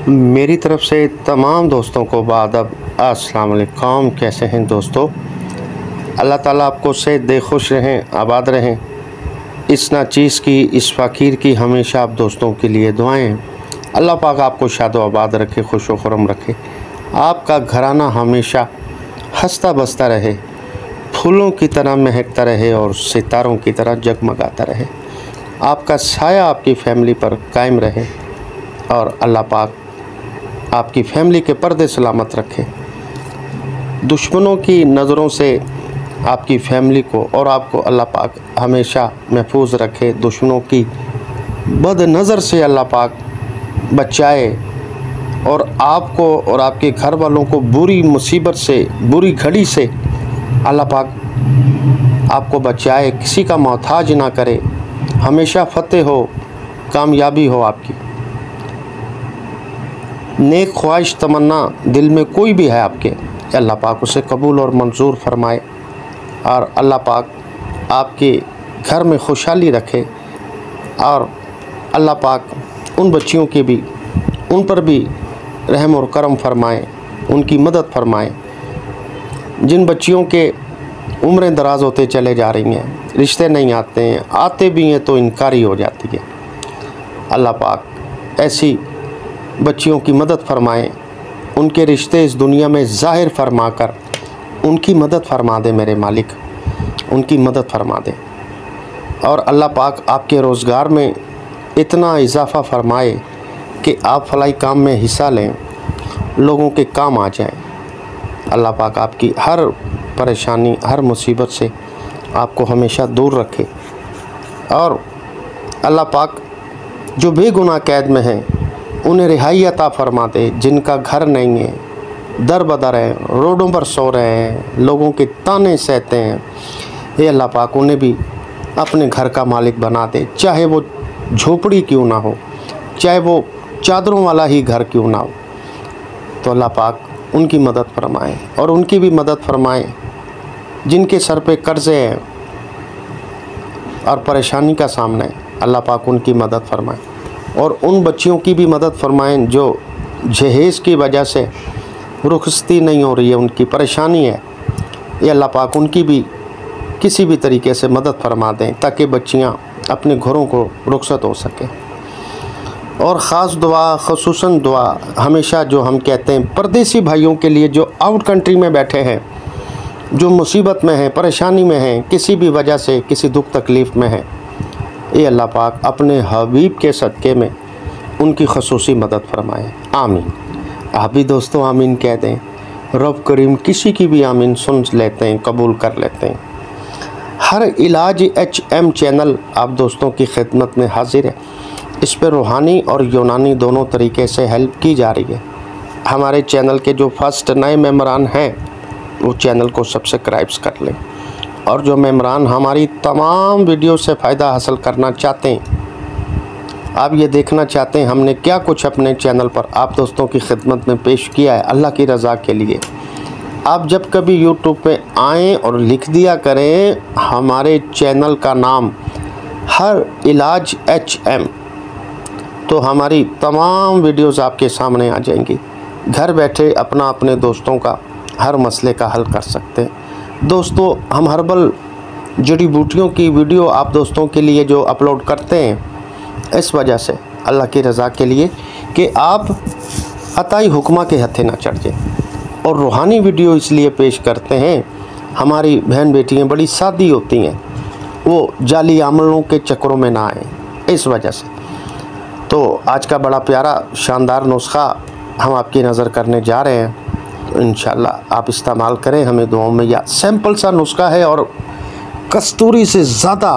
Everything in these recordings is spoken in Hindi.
मेरी तरफ से तमाम दोस्तों को बादब अस्सलाम वालेकुम। कैसे हैं दोस्तों? अल्लाह ताला आपको सेहत दे, खुश रहें, आबाद रहें। इस नाचीज़ की, इस फ़कीर की हमेशा आप दोस्तों के लिए दुआएं हैं। अल्लाह पाक आपको शादो आबाद रखे, खुश व खुरम रखे। आपका घराना हमेशा हंसता बसता रहे, फूलों की तरह महकता रहे और सितारों की तरह जगमगाता रहे। आपका साया आपकी फैमिली पर कायम रहे और अल्लाह पाक आपकी फैमिली के पर्दे सलामत रखे। दुश्मनों की नज़रों से आपकी फैमिली को और आपको अल्लाह पाक हमेशा महफूज रखे। दुश्मनों की बद नज़र से अल्लाह पाक बचाए और आपको और आपके घर वालों को बुरी मुसीबत से, बुरी घड़ी से अल्लाह पाक आपको बचाए, किसी का मोहताज ना करे। हमेशा फतेह हो, कामयाबी हो आपकी। नेक ख्वाहिश तमन्ना दिल में कोई भी है आपके, अल्लाह पाक उसे कबूल और मंजूर फरमाए और अल्लाह पाक आपके घर में खुशहाली रखे और अल्लाह पाक उन बच्चियों की भी, उन पर भी रहम और करम फरमाए, उनकी मदद फरमाए जिन बच्चियों के उम्रें दराज होते चले जा रही हैं, रिश्ते नहीं आते हैं, आते भी हैं तो इनकारी हो जाती है। अल्लाह पाक ऐसी बच्चियों की मदद फरमाएं, उनके रिश्ते इस दुनिया में ज़ाहिर फरमा कर उनकी मदद फरमा दे मेरे मालिक, उनकी मदद फरमा दे। और अल्लाह पाक आपके रोज़गार में इतना इजाफ़ा फरमाए कि आप फलाई काम में हिस्सा लें, लोगों के काम आ जाएं। अल्लाह पाक आपकी हर परेशानी, हर मुसीबत से आपको हमेशा दूर रखे और अल्लाह पाक जो बेगुनाह कैद में हैं उन्हें रिहाई अता फरमा दे। जिनका घर नहीं है, दर बदर है, रोडों पर सो रहे हैं, लोगों के ताने सहते हैं, ये अल्लाह पाक उन्हें भी अपने घर का मालिक बना दे। चाहे वो झोपड़ी क्यों ना हो, चाहे वो चादरों वाला ही घर क्यों ना हो, तो अल्लाह पाक उनकी मदद फरमाए और उनकी भी मदद फरमाए जिनके सर पे कर्ज़े हैं और परेशानी का सामना है। अल्लाह पाक उनकी मदद फरमाए और उन बच्चियों की भी मदद फरमाएं जो जहेज़ की वजह से रुखसती नहीं हो रही है, उनकी परेशानी है। ये अल्लाह पाक उनकी भी किसी भी तरीके से मदद फरमा दें ताकि बच्चियां अपने घरों को रुखसत हो सकें। और ख़ास दुआ, ख़ुसूसन दुआ हमेशा जो हम कहते हैं परदेसी भाइयों के लिए जो आउट कंट्री में बैठे हैं, जो मुसीबत में हैं, परेशानी में हैं, किसी भी वजह से किसी दुख तकलीफ़ में हैं, ये अल्लाह पाक अपने हबीब के सदक़े में उनकी ख़ुसूसी मदद फरमाए। आमीन। आप भी दोस्तों आमीन कह दें। रब करीम किसी की भी आमीन सुन लेते हैं, कबूल कर लेते हैं। हर इलाज HM चैनल आप दोस्तों की खिदमत में हाजिर है। इस पर रूहानी और यूनानी दोनों तरीके से हेल्प की जा रही है। हमारे चैनल के जो फर्स्ट नए मेम्बरान हैं वो चैनल को सब्सक्राइब कर लें और जो मेम्बरान हमारी तमाम वीडियो से फ़ायदा हासिल करना चाहते हैं, आप ये देखना चाहते हैं हमने क्या कुछ अपने चैनल पर आप दोस्तों की खिदमत में पेश किया है अल्लाह की रज़ा के लिए, आप जब कभी यूट्यूब पे आएँ और लिख दिया करें हमारे चैनल का नाम हर इलाज HM, तो हमारी तमाम वीडियोज़ आपके सामने आ जाएंगी। घर बैठे अपना अपने दोस्तों का हर मसले का हल कर सकते हैं। दोस्तों हम हर्बल जड़ी बूटियों की वीडियो आप दोस्तों के लिए जो अपलोड करते हैं, इस वजह से अल्लाह की रज़ा के लिए कि आप अताई हुक्मा के हथे ना चढ़ जाए। और रूहानी वीडियो इसलिए पेश करते हैं, हमारी बहन बेटियां बड़ी सादी होती हैं, वो जाली अमलों के चक्करों में ना आए, इस वजह से। तो आज का बड़ा प्यारा शानदार नुस्खा हम आपकी नज़र करने जा रहे हैं, तो इंशाल्लाह आप इस्तेमाल करें, हमें दुआओं में याद। सिंपल सा नुस्खा है और कस्तूरी से ज़्यादा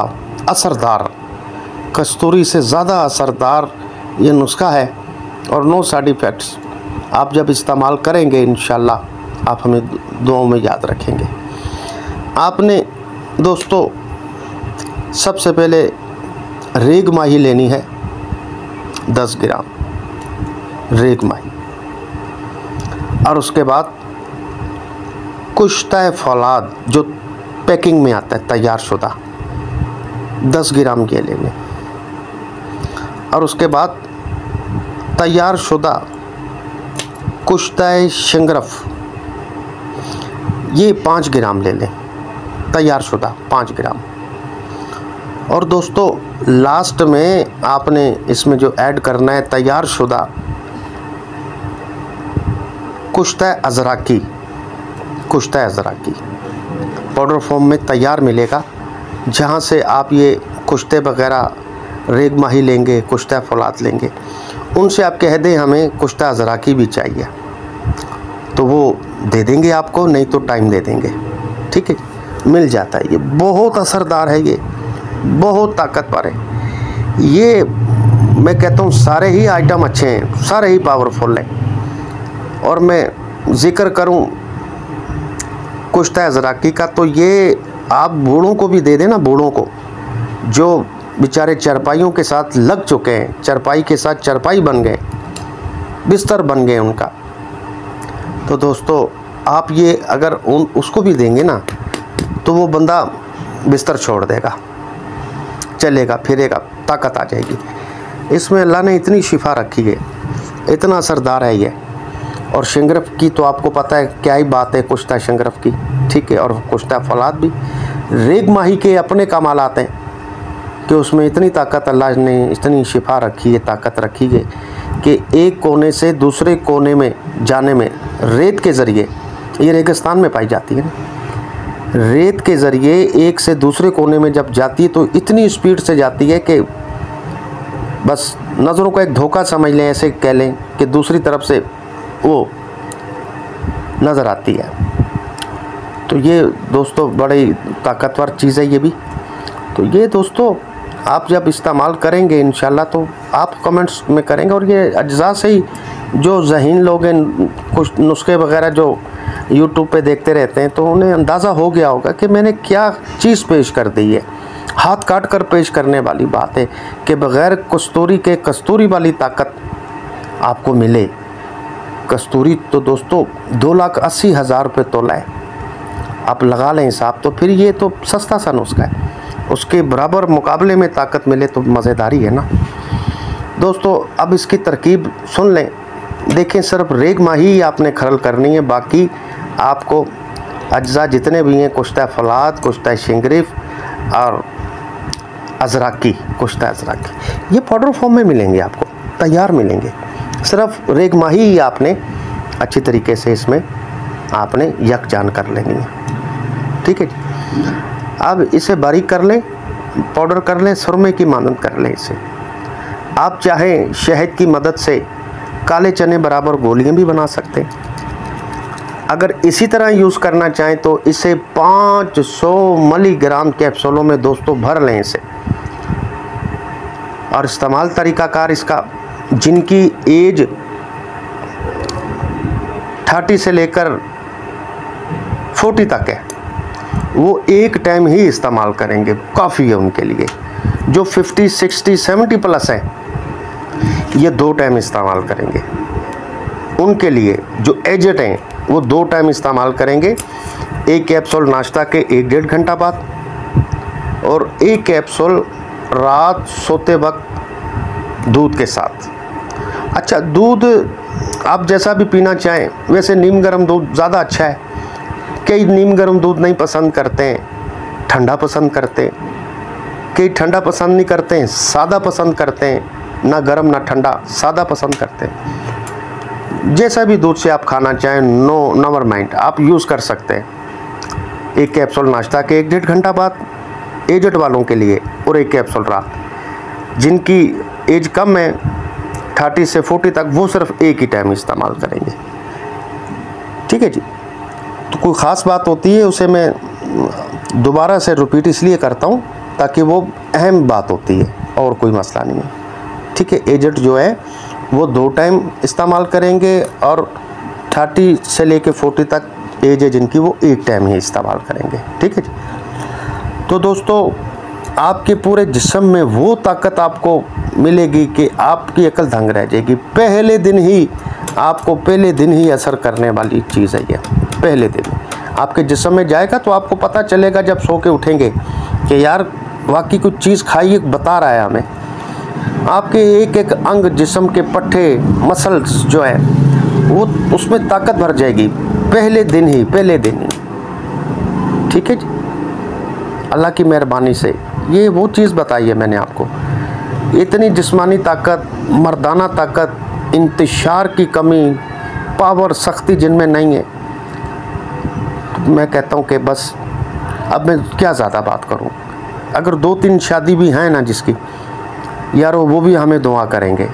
असरदार, कस्तूरी से ज़्यादा असरदार ये नुस्खा है और नो साइड इफ़ेक्ट्स। आप जब इस्तेमाल करेंगे इंशाल्लाह आप हमें दुआओं में याद रखेंगे। आपने दोस्तों सबसे पहले रेग माही लेनी है, 10 ग्राम रेग माही, और उसके बाद कुश्ता फौलाद जो पैकिंग में आता है तैयार शुदा 10 ग्राम ये लेने, और उसके बाद तैयार शुदा कुश्ता शिंगरफ, ये 5 ग्राम ले लें, तैयार शुदा 5 ग्राम। और दोस्तों लास्ट में आपने इसमें जो ऐड करना है तैयार शुदा कुश्ता अज़राकी, कुश्ता अज़राकी पाउडर फॉर्म में तैयार मिलेगा। जहाँ से आप ये कुश्ते वगैरह रेग माही लेंगे, कुश्ता फौलाद लेंगे, उनसे आप कह दें हमें कुश्ता अज़राकी भी चाहिए, तो वो दे देंगे आपको, नहीं तो टाइम दे देंगे। ठीक है, मिल जाता है। ये बहुत असरदार है, ये बहुत ताकतवर है। ये मैं कहता हूँ सारे ही आइटम अच्छे हैं, सारे ही पावरफुल हैं। और मैं ज़िक्र करूँ कुश्ता अज़राकी का, तो ये आप बूढ़ों को भी दे देना, बूढ़ों को जो बेचारे चरपाइयों के साथ लग चुके हैं, चरपाई के साथ चरपाई बन गए, बिस्तर बन गए उनका। तो दोस्तों आप ये अगर उसको भी देंगे ना, तो वो बंदा बिस्तर छोड़ देगा, चलेगा फिरेगा, ताकत आ जाएगी। इसमें अल्लाह ने इतनी शिफा रखी है, इतना असरदार है ये। और शिंगरफ की तो आपको पता है क्या ही बात है, कुश्ता शिंगरफ की। ठीक है, और कुश्ता फौलाद भी रेग माही के अपने कमालात हैं कि उसमें इतनी ताकत अल्लाह ने इतनी शिफा रखी है, ताकत रखी है कि एक कोने से दूसरे कोने में जाने में रेत के ज़रिए, ये रेगिस्तान में पाई जाती है ना, रेत के ज़रिए एक से दूसरे कोने में जब जाती है तो इतनी स्पीड से जाती है कि बस नज़रों का एक धोखा समझ लें, ऐसे कह लें कि दूसरी तरफ से वो नज़र आती है। तो ये दोस्तों बड़ी ताकतवर चीज़ है ये भी। तो ये दोस्तों आप जब इस्तेमाल करेंगे इंशाल्लाह तो आप कमेंट्स में करेंगे। और ये अज्जा से ही जो ज़हीन लोग हैं, कुछ नुस्खे वगैरह जो यूट्यूब पे देखते रहते हैं, तो उन्हें अंदाज़ा हो गया होगा कि मैंने क्या चीज़ पेश कर दी है। हाथ काट कर पेश करने वाली बात है कि बग़ैर कस्तूरी के कस्तूरी वाली ताकत आपको मिले। कस्तूरी तो दोस्तों 2,80,000 रुपये तोला है, आप लगा लें हिसाब। तो फिर ये तो सस्ता सा नुस्खा है, उसके बराबर मुकाबले में ताकत मिले तो मज़ेदारी है ना दोस्तों। अब इसकी तरकीब सुन लें, देखें सिर्फ रेग माही ही आपने खरल करनी है, बाकी आपको अज्जा जितने भी हैं, कुश्ता फौलाद, कुश्ता शिंगरफ और अज़राकी, कुश्ता अज़राकी, ये पाउडर फॉर्म में मिलेंगे आपको, तैयार मिलेंगे। सिर्फ रेग माही ही आपने अच्छी तरीके से इसमें आपने यकजान कर लेनी है। ठीक है जी, अब इसे बारीक कर लें, पाउडर कर लें, सुरमे की मानद कर लें इसे। आप चाहें शहद की मदद से काले चने बराबर गोलियां भी बना सकते हैं। अगर इसी तरह यूज़ करना चाहें तो इसे 500 मिलीग्राम कैप्सूलों में दोस्तों भर लें इसे। और इस्तेमाल तरीक़ाकार इसका, जिनकी एज 30 से लेकर 40 तक है, वो एक टाइम ही इस्तेमाल करेंगे, काफ़ी है उनके लिए। जो 50, 60, 70 प्लस है, ये 2 टाइम इस्तेमाल करेंगे। उनके लिए जो एजेड हैं वो 2 टाइम इस्तेमाल करेंगे। एक कैप्सूल नाश्ता के 1-1.5 घंटा बाद, और एक कैप्सूल रात सोते वक्त दूध के साथ। अच्छा, दूध आप जैसा भी पीना चाहें, वैसे नीम गर्म दूध ज़्यादा अच्छा है। कई नीम गर्म दूध नहीं पसंद करते हैं, ठंडा पसंद करते हैं। कई ठंडा पसंद नहीं करते हैं, सादा पसंद करते हैं, ना गर्म ना ठंडा, सादा पसंद करते हैं। जैसा भी दूध से आप खाना चाहें, नो नेवर माइंड, आप यूज़ कर सकते हैं। एक कैप्सूल नाश्ता के 1-1.5 घंटा बाद एजेड वालों के लिए, और एक कैप्सूल रात। जिनकी एज कम है 30 से 40 तक, वो सिर्फ एक ही टाइम इस्तेमाल करेंगे। ठीक है जी। तो कोई ख़ास बात होती है उसे मैं दोबारा से रिपीट इसलिए करता हूँ ताकि वो अहम बात होती है, और कोई मसला नहीं है। ठीक है, एजेड जो है वो 2 टाइम इस्तेमाल करेंगे, और 30 से लेके 40 तक एज है जिनकी, वो एक टाइम ही इस्तेमाल करेंगे। ठीक है जी। तो दोस्तों आपके पूरे जिस्म में वो ताकत आपको मिलेगी कि आपकी अकल दंग रह जाएगी। पहले दिन ही असर करने वाली चीज़ है ये। पहले दिन आपके जिस्म में जाएगा तो आपको पता चलेगा जब सो के उठेंगे कि यार वाकई कुछ चीज़ खाई बता रहा है हमें। आपके एक एक अंग, जिस्म के पट्टे, मसल्स जो है वो उसमें ताकत भर जाएगी पहले दिन ही। ठीक है जी, अल्लाह की मेहरबानी से ये वो चीज़ बताई है मैंने आपको। इतनी जिस्मानी ताकत, मर्दाना ताकत, इंतशार की कमी, पावर, सख्ती जिनमें नहीं है, तो मैं कहता हूँ कि बस अब मैं क्या ज़्यादा बात करूँ। अगर 2-3 शादी भी हैं ना जिसकी, यार वो भी हमें दुआ करेंगे।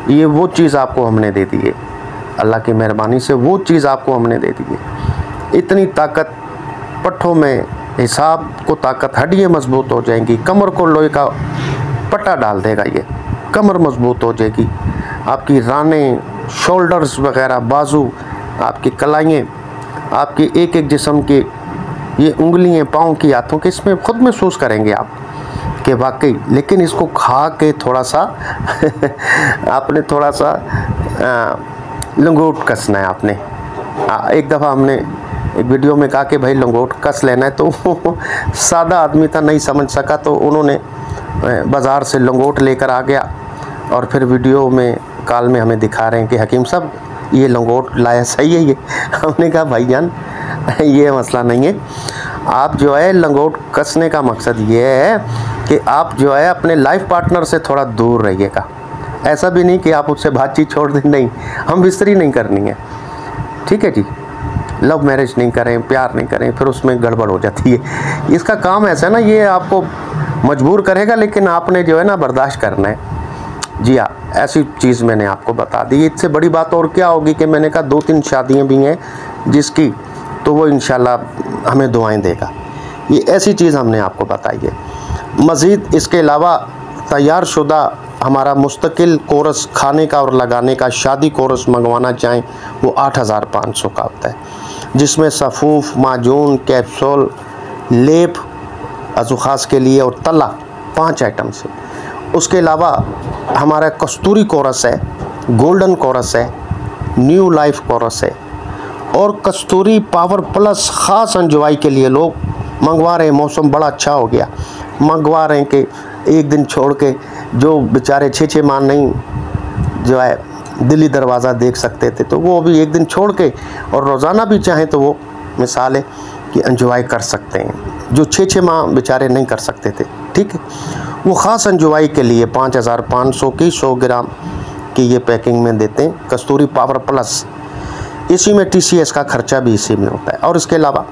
ये वो चीज़ आपको हमने दे दी है, अल्लाह की मेहरबानी से वो चीज़ आपको हमने दे दी है। इतनी ताकत पट्ठों में, हिसाब को ताकत, हड्डियाँ मजबूत हो जाएंगी, कमर को लोहे का पट्टा डाल देगा, ये कमर मजबूत हो जाएगी, आपकी रानें, शोल्डर्स वगैरह, बाजू, आपकी कलाइयाँ, आपकी एक एक जिस्म की ये उंगलियाँ, पाँव की, हाथों के, इसमें खुद महसूस करेंगे आप कि वाकई। लेकिन इसको खा के थोड़ा सा आपने थोड़ा सा लंगोट कसना है आपने। एक दफ़ा हमने एक वीडियो में कहा कि भाई लंगोट कस लेना है, तो सादा आदमी था, नहीं समझ सका, तो उन्होंने बाज़ार से लंगोट लेकर आ गया और फिर वीडियो में कॉल में हमें दिखा रहे हैं कि हकीम साहब ये लंगोट लाया, सही है ये। हमने कहा भाईजान ये मसला नहीं है, आप जो है लंगोट कसने का मकसद ये है कि आप जो है अपने लाइफ पार्टनर से थोड़ा दूर रहिएगा। ऐसा भी नहीं कि आप उससे बातचीत छोड़ दें, नहीं, हम बिस्तरी नहीं करनी है, ठीक है जी। लव मैरिज नहीं करें, प्यार नहीं करें, फिर उसमें गड़बड़ हो जाती है। इसका काम ऐसा है ना, ये आपको मजबूर करेगा, लेकिन आपने जो है ना बर्दाश्त करना है। जी हाँ, ऐसी चीज़ मैंने आपको बता दी। इससे बड़ी बात और क्या होगी कि मैंने कहा 2-3 शादियाँ भी हैं जिसकी, तो वो इंशाल्लाह हमें दुआएं देगा। ये ऐसी चीज़ हमने आपको बताई है। मज़ीद इसके अलावा तैयार शुदा हमारा मुस्तकिल कोर्स खाने का और लगाने का शादी कोर्स मंगवाना चाहें, वो 8500 का होता है, जिसमें सफ़ूफ, माजून, कैप्सूल, लेप अज़ू ख़ास के लिए और तला 5 आइटम से। उसके अलावा हमारा कस्तूरी कोरस है, गोल्डन कोरस है, न्यू लाइफ कोरस है और कस्तूरी पावर प्लस ख़ास अंजवाई के लिए लोग मंगवा रहे हैं। मौसम बड़ा अच्छा हो गया, मंगवा रहे हैं कि एक दिन छोड़ के जो बेचारे 6-6 माह नहीं जो है दिल्ली दरवाज़ा देख सकते थे, तो वो अभी एक दिन छोड़ के और रोज़ाना भी चाहें तो वो मिसाल है कि एंजॉय कर सकते हैं, जो 6-6 माह बेचारे नहीं कर सकते थे। ठीक है, वो ख़ास एंजॉय के लिए 5500 की 100 ग्राम की ये पैकिंग में देते हैं, कस्तूरी पावर प्लस। इसी में TCS का खर्चा भी इसी में होता है। और इसके अलावा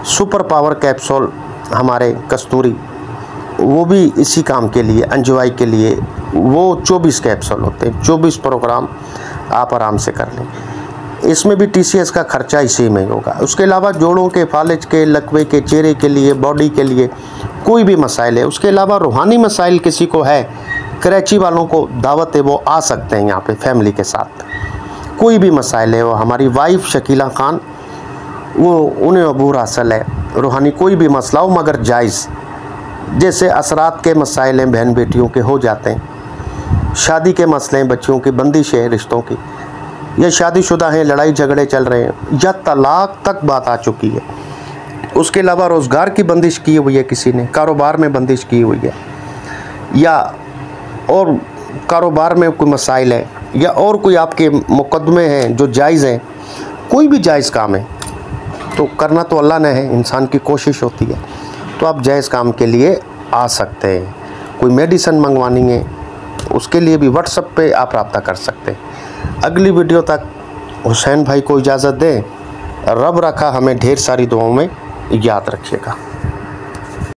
सुपर पावर कैप्सूल हमारे कस्तूरी, वो भी इसी काम के लिए, एंजॉय के लिए, वो 24 कैप्सूल होते हैं, 24 प्रोग्राम आप आराम से कर लें। इसमें भी TCS का खर्चा इसी में होगा। उसके अलावा जोड़ों के, फालिज के, लकवे के, चेहरे के लिए, बॉडी के लिए कोई भी मसाइल है। उसके अलावा रूहानी मसाइल किसी को है, कराची वालों को दावत है, वो आ सकते हैं यहाँ पे फैमिली के साथ। कोई भी मसाइल है, वो हमारी वाइफ शकीला खान, वो उन्हें अबूर हासिल है, रूहानी कोई भी मसला हो मगर जायज़। जैसे असरात के मसाइल हैं, बहन बेटियों के हो जाते हैं, शादी के मसले हैं, बच्चियों की बंदिश है रिश्तों की, या शादीशुदा हैं, लड़ाई झगड़े चल रहे हैं, या तलाक तक बात आ चुकी है। उसके अलावा रोज़गार की बंदिश की हुई है, किसी ने कारोबार में बंदिश की हुई है, या और कारोबार में कोई मसाइल है, या और कोई आपके मुकदमे हैं जो जायज़ हैं, कोई भी जायज़ काम है तो करना तो अल्लाह ने है, इंसान की कोशिश होती है। तो आप जायज़ काम के लिए आ सकते हैं। कोई मेडिसिन मंगवानी है उसके लिए भी व्हाट्सएप पे आप रब्ता कर सकते हैं। अगली वीडियो तक हुसैन भाई को इजाज़त दें। रब रखा हमें ढेर सारी दुआओं में याद रखिएगा।